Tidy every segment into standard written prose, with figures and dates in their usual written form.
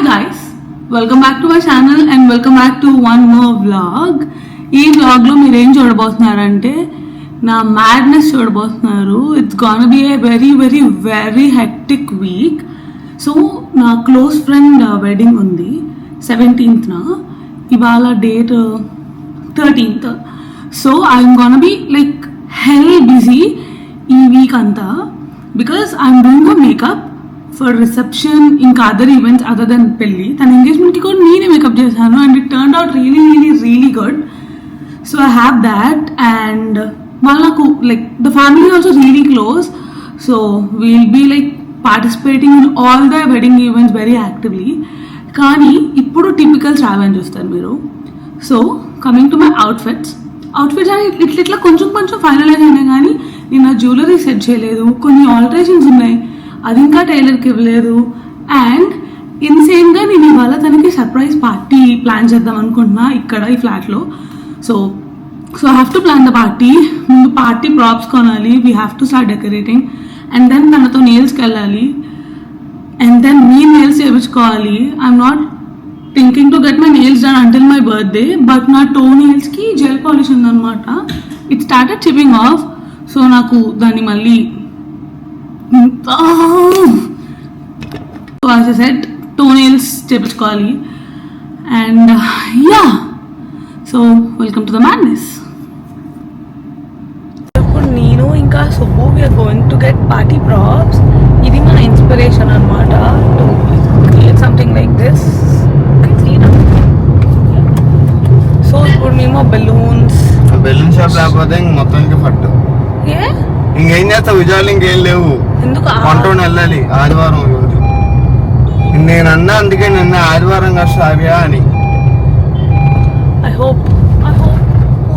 Hi guys, welcome back to my channel and welcome back to one more vlog. ఈ vlog లో మీరు ఏం చూడబోతున్నారంటే నా madness చూడబోతున్నారు. It's gonna be a very hectic week. So నా close friend wedding ఉంది 17th na, ఇవాళ date 13th. So I'm gonna be like hell busy ఈ week anta because I'm doing her makeup for reception, ఇంకా other events other than పెళ్ళి. తన ఎంగేజ్మెంట్కి కూడా నేనే మేకప్ చేశాను and it turn out really good. So I have that and మళ్ళీ నాకు like the family also really close. So we'll be like participating in all the wedding events very actively. కానీ ఇప్పుడు టిపికల్ శ్రావణ్ చూస్తారు మీరు. So coming to my outfits అని ఇట్లా కొంచెం finalise అయినా కానీ నేను నా జ్యువెలరీ సెట్ చేయలేదు, కొన్ని ఆల్టరేషన్స్ ఉన్నాయి, అది ఇంకా టైలర్కి ఇవ్వలేదు. అండ్ ఇన్సేన్గా నేను ఇవాళ తనకి సర్ప్రైజ్ పార్టీ ప్లాన్ చేద్దాం అనుకుంటున్నా ఇక్కడ ఈ ఫ్లాట్లో. So I have to plan the party. ముందు పార్టీ ప్రాప్స్ కొనాలి, we have to start decorating and then తనతో నెయిల్స్కి వెళ్ళాలి అండ్ దెన్ మీ నెయిల్స్ చేయించుకోవాలి. I'm not thinking to get my nails done until my birthday, but నా టో నెయిల్స్కి జెల్ పాలిష్ ఉందన్నమాట. It started chipping off. So నాకు దాన్ని మళ్ళీ సెట్ టోనెయిల్స్ చేపించుకోవాలి and yeah. So welcome to the madness. ఇప్పుడు నేను ఇంకా Subbu we are going to get party props. ఇది మన ఇన్స్పిరేషన్ అనమాట to create something like this. So ఇప్పుడు మేము బెలూన్ షాప్ లేకపోతే మొత్తానికి పట్టు ఇంకేం చేస్తావు, విజయాలు ఇంకేం లేవు, కొంటూనే వెళ్ళాలి ఆదివారం రోజు. నేను అన్నా అందుకే నిన్న ఆదివారం కాదు సావ్యా అని. ఐ హోప్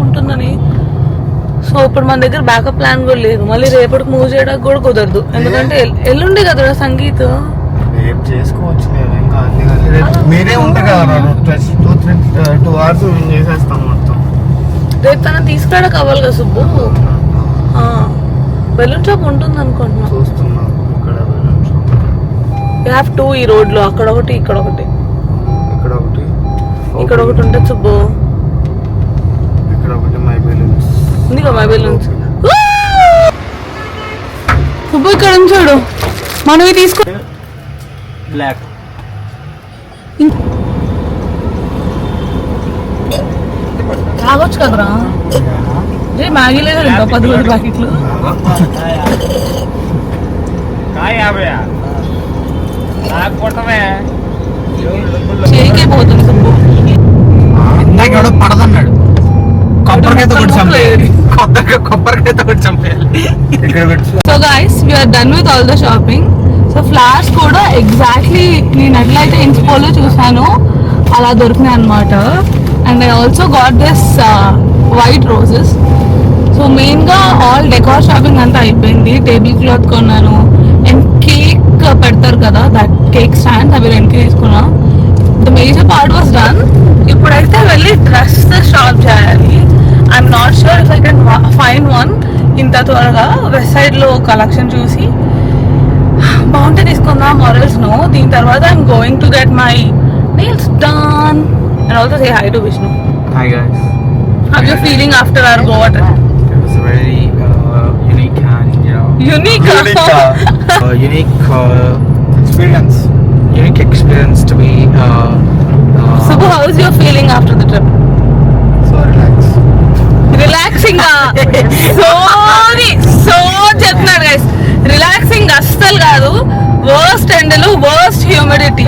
ఉంటుందని. సో ఇప్పుడు మన దగ్గర బ్యాకప్ ప్లాన్ కూడా లేదు, మళ్ళీ రేపటికి మూవ్ చేయడానికి కూడా కుదరదు ఎందుకంటే ఎల్లుండే కదా సంగీత్. రేపు చేసుకోవచ్చు, మీరే ఉంటారు కదా 2 hours చేసేస్తాం మొత్తం. రేపు తన తీసుకురావడానికి అవ్వాలి కదా సుబ్బు. బెలూన్ షాప్ ఉంటుంది అనుకుంటున్నా. యూ హ్యావ్ 2 ఈ రోడ్ లో, అక్కడ ఒకటి ఇక్కడ ఒకటి ఉంటుంది సుబ్బు. ఉంది కదా మై బెలూన్స్. సుబ్బు ఇక్కడ ఉంచాడు, మనం తీసుకో. బ్లాక్ తాగొచ్చు కదరా. మ్యాగీ లేదా 10 ప్యాకెట్లు. చేయికే పోతుంది సుబ్బు. పడదన్నాడు, కొబ్బరికాయతో చంపేయాలి. So guys we are done with all the shopping. So flowers కూడా ఎగ్జాక్ట్లీ నేను ఎట్లయితే ఇన్స్పోలో చూసాను అలా దొరికినాయి అనమాట. And I also got this white roses. So మెయిన్గా ఆల్ డెకార్ షాపింగ్ అంతా అయిపోయింది. టేబుల్ క్లాత్ కొన్నాను అండ్ కేక్ పెడతారు కదా దట్ కేక్ స్టాండ్, అవి 2 తీసుకున్నా. The major part was done. ఇప్పుడైతే వెళ్ళి డ్రెస్ షాప్ చేయాలి. I'm not sure if I can find one ఇంత త్వరగా. వెస్ట్ సైడ్లో కలెక్షన్ చూసి బాగుంటే తీసుకుందాం, ఆర్ఎల్స్ నో. దీని తర్వాత I'm going to get my nails done and also say hi to Vishnu. Hi guys. How you feeling after our Goa trip? It was very unique and unique experience to be So how is your feeling after the trip? So relaxing so చెప్తున్నాడు guys, relaxing అస్సలు కాదు. Worst ఎండలు, worst humidity.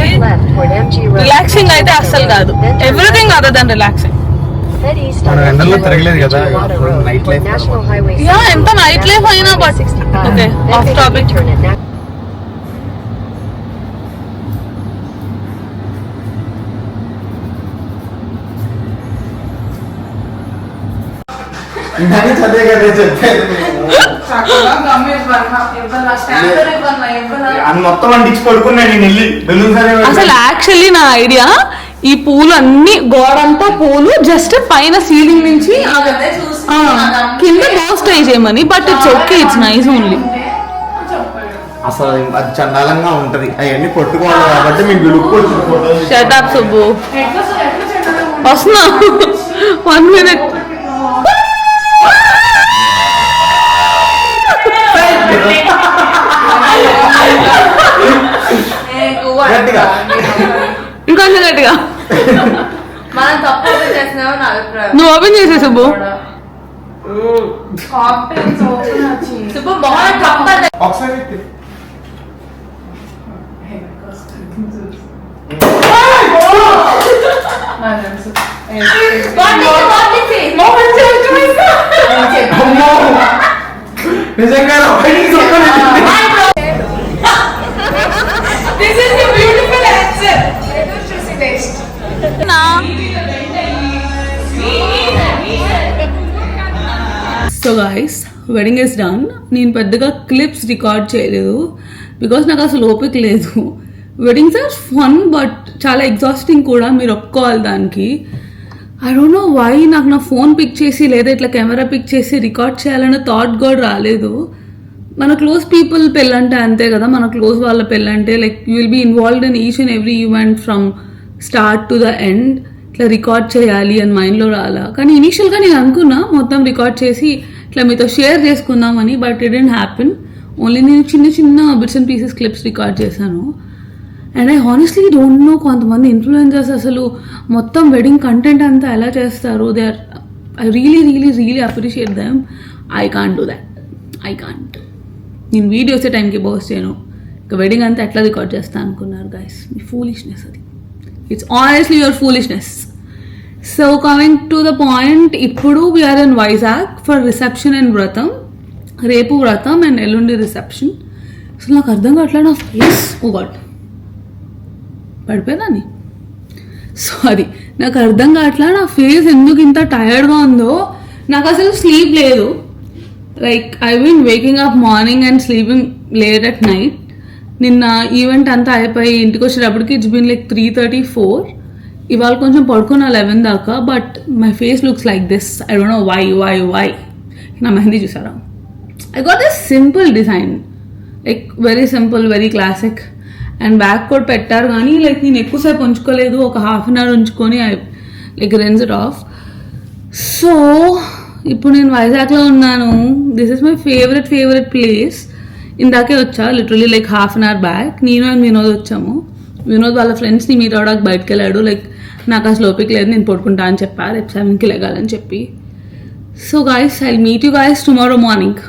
Relaxing అయితే అస్సలు కాదు. Everything other than relaxing. Yeah ఎంత night life అయినా. But okay off topic. అసలు యాక్చువల్లీ నా ఐడియా ఈ పూలు అన్ని గోడంతా పూలు జస్ట్ పైన సీలింగ్ నుంచి కింద బాక్స్ ట్రై చేయమని. But it's okay, it's nice only. అసలు అది చండాలంగా ఉంటది అవన్నీ పట్టుకోవాలి కాబట్టి మీకు లుక్ షటప్ సుబ్బు వస్తున్నా 1 minute. ఇంకొంచెం గట్టిగా మనం తప్పు చేస్తున్నావు నా అభిప్రాయం. నువ్వు ఓపెన్ చేసే సుబ్బు. సుబ్బు మొహం తప్పదు. ఒకసారి నిజంగా This is a beautiful answer. Choosy taste. So guys wedding is done. నేను పెద్దగా క్లిప్స్ రికార్డ్ చేయలేదు బికాస్ నాకు అసలు ఓపిక లేదు. వెడ్డింగ్స్ ఆర్ ఫన్ బట్ చాలా ఎగ్జాస్టింగ్ కూడా, మీరు ఒప్పుకోవాలి దానికి. ఐ డోంట్ నో వై నాకు నా ఫోన్ పిక్ చేసి లేదా ఇట్లా కెమెరా పిక్ చేసి రికార్డ్ చేయాలన్న థాట్ కూడా రాలేదు. మన క్లోజ్ పీపుల్ పెళ్ళంటే అంతే కదా, మన క్లోజ్ వాళ్ళ పెళ్ళంటే like you will be involved in each and every event from start to the end. ఇట్లా రికార్డ్ చేయాలి అని మైండ్లో రాలా. కానీ ఇనీషియల్గా నేను అనుకున్నా మొత్తం రికార్డ్ చేసి ఇట్లా మీతో షేర్ చేసుకుందామని, but it didn't happen. Only నేను చిన్న చిన్న bits and pieces clips record చేశాను. And I honestly don't know కొంతమంది ఇన్ఫ్లుయెన్సర్స్ అసలు మొత్తం వెడ్డింగ్ కంటెంట్ అంతా ఎలా చేస్తారు. They are I really appreciate them. I can't do that. I can't. నేను వీడియోసే టైంకి పోస్ట్ చేయను, ఇక వెడ్డింగ్ అంతా ఎట్లా రికార్డ్ చేస్తాను అనుకున్నారు గైస్. మీ ఫూలిష్నెస్ అది. It's honestly your foolishness. So coming to the point, ఇప్పుడు we are in Vizag for reception and వ్రతం. రేపు వ్రతం అండ్ ఎల్లుండి రిసెప్షన్. అసలు నాకు అర్థం కావట్లే నా ఫేస్. ఓ గాడ్, పడిపోయేదాన్ని. సారీ, నాకు అర్థం కావట్లే నా ఫేస్ ఎందుకు ఇంత టైర్డ్గా ఉందో. నాకు అసలు స్లీప్ లేదు. Like I been waking up morning and sleeping late at night. నిన్న ఈవెంట్ అంతా అయిపోయి ఇంటికి వచ్చేటప్పటికి ఇట్స్ బీన్ లైక్ 3:34. ఇవాళ కొంచెం పడుకున్నా 11 దాకా. But my face looks like this. I don't know why. నా మెహందీ చూసారా? I got this simple design, like very simple, very classic. And back కూడా పెట్టారు కానీ లైక్ నేను ఎక్కువసేపు ఉంచుకోలేదు. ఒక ½ an hour ఉంచుకొని I like Reigns it of. So ఇప్పుడు నేను వైజాగ్లో ఉన్నాను. This is my favourite place. ఇందాకే వచ్చా, literally like ½ an hour back. నేను అండ్ వినోద్ వచ్చాము. వినోద్ వాళ్ళ ఫ్రెండ్స్ని మీట్ అవడానికి బయటకు వెళ్ళాడు. లైక్ నాకు అసలు ఓపిక లేదు, నేను పడుకుంటా అని చెప్పా, రేపు 7కి లెగాలని చెప్పి. So guys, I meet you guys tomorrow morning.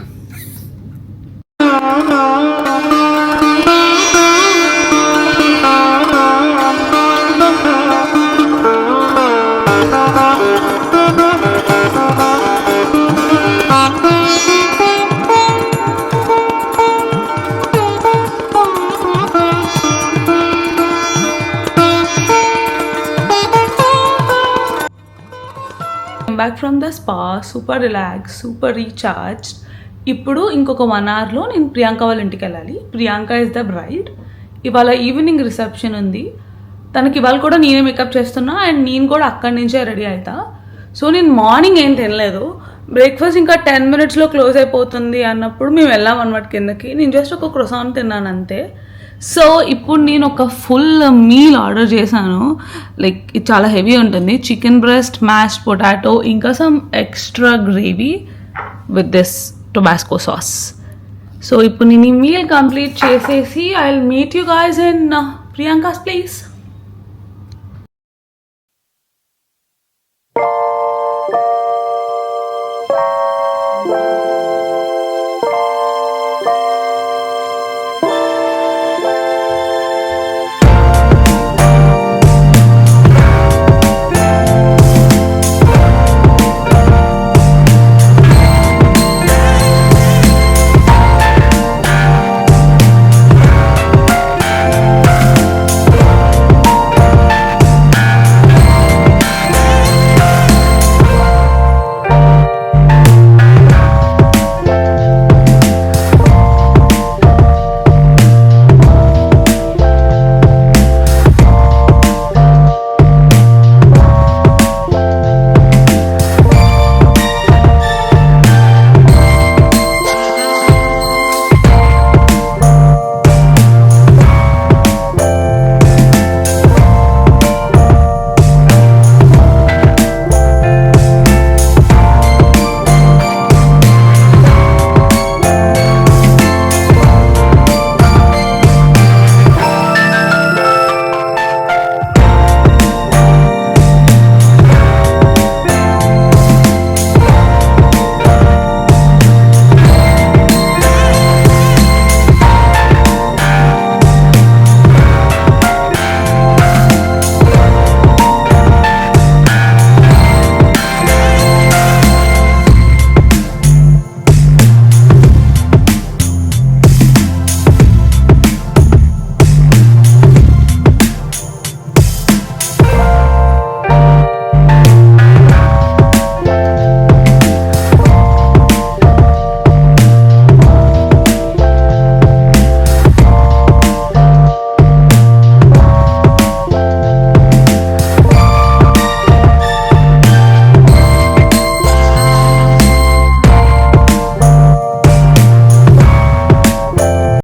Back from the spa, super relax, super recharge. ఇప్పుడు ఇంకొక 1 hourలో నేను ప్రియాంక వాళ్ళ ఇంటికి వెళ్ళాలి. Priyanka is the bride. ఇవాళ ఈవినింగ్ రిసెప్షన్ ఉంది. తనకి ఇవాళ కూడా నేనే మేకప్ చేస్తున్నా అండ్ నేను కూడా అక్కడి నుంచే రెడీ అవుతా. సో నేను మార్నింగ్ ఏం తినలేదు. బ్రేక్ఫాస్ట్ ఇంకా 10 minutesలో క్లోజ్ అయిపోతుంది అన్నప్పుడు మేము వెళ్ళాం అనమాట కిందకి. నేను జస్ట్ ఒక క్రోసాన్ తిన్నాను అంతే. సో ఇప్పుడు నేను ఒక ఫుల్ మీల్ ఆర్డర్ చేశాను. లైక్ ఇది చాలా హెవీ ఉంటుంది. చికెన్ బ్రెస్ట్, మ్యాష్డ్ పొటాటో, ఇంకా some extra gravy with this Tabasco sauce. So ఇప్పుడు నేను ఈ మీల్ కంప్లీట్ చేసేసి I will meet you guys in Priyanka's place.